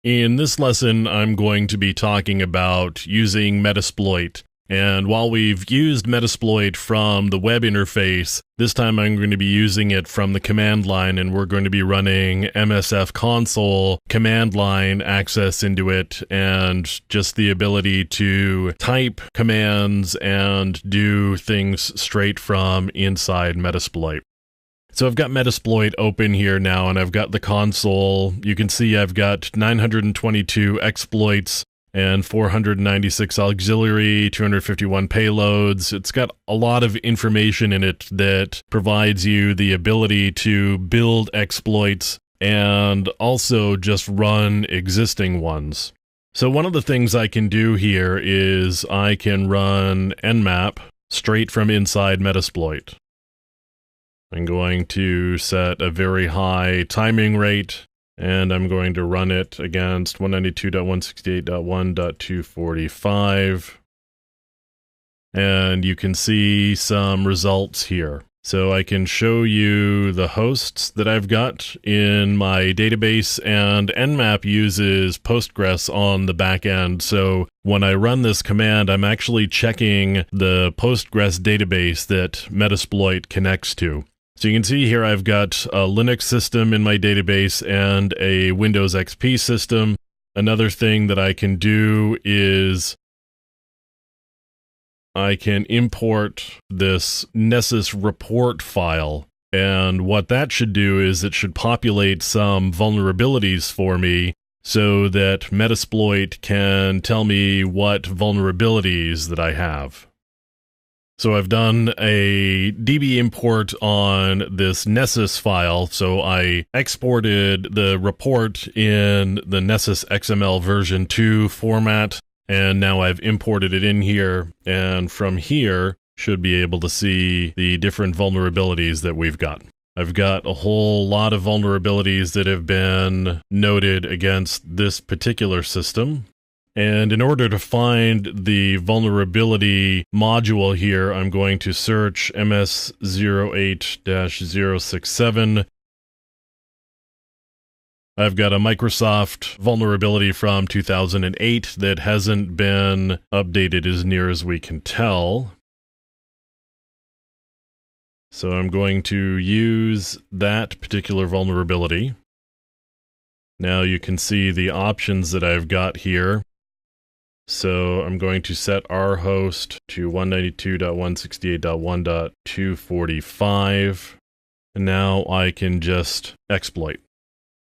In this lesson, I'm going to be talking about using Metasploit. And while we've used Metasploit from the web interface, this time I'm going to be using it from the command line, and we're going to be running MSF console command line access into it, and just the ability to type commands and do things straight from inside Metasploit. So I've got Metasploit open here now, and I've got the console. You can see I've got 922 exploits and 496 auxiliary, 251 payloads. It's got a lot of information in it that provides you the ability to build exploits and also just run existing ones. So one of the things I can do here is I can run nmap straight from inside Metasploit. I'm going to set a very high timing rate, and I'm going to run it against 192.168.1.245. And you can see some results here. So I can show you the hosts that I've got in my database, and nmap uses Postgres on the back end. So when I run this command, I'm actually checking the Postgres database that Metasploit connects to. So you can see here I've got a Linux system in my database and a Windows XP system. Another thing that I can do is I can import this Nessus report file, and what that should do is it should populate some vulnerabilities for me so that Metasploit can tell me what vulnerabilities that I have. So I've done a DB import on this Nessus file, so I exported the report in the Nessus XML version 2 format, and now I've imported it in here, and from here should be able to see the different vulnerabilities that we've got. I've got a whole lot of vulnerabilities that have been noted against this particular system. And in order to find the vulnerability module here, I'm going to search MS08-067. I've got a Microsoft vulnerability from 2008 that hasn't been updated as near as we can tell. So I'm going to use that particular vulnerability. Now you can see the options that I've got here. So I'm going to set our host to 192.168.1.245. And now I can just exploit.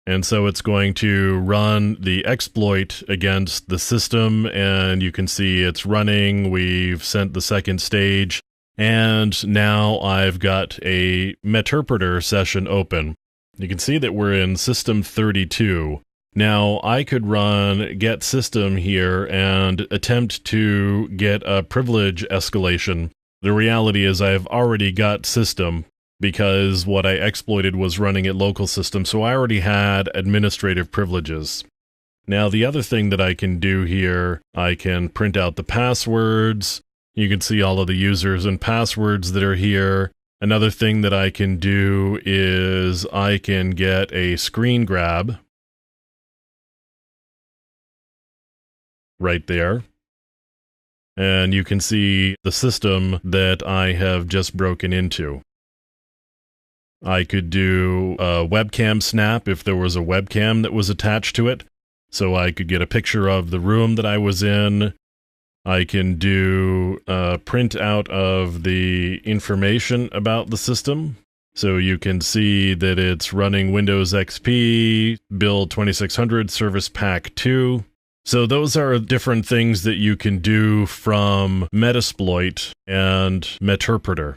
And so it's going to run the exploit against the system, and you can see it's running. We've sent the second stage, and now I've got a Meterpreter session open. You can see that we're in system 32. Now, I could run get system here and attempt to get a privilege escalation. The reality is I've already got system because what I exploited was running at local system, so I already had administrative privileges. Now, the other thing that I can do here, I can print out the passwords. You can see all of the users and passwords that are here. Another thing that I can do is I can get a screen grab. Right there. And you can see the system that I have just broken into. I could do a webcam snap if there was a webcam that was attached to it, so I could get a picture of the room that I was in. I can do a print out of the information about the system. So you can see that it's running Windows XP, build 2600, Service Pack 2. So those are different things that you can do from Metasploit and Meterpreter.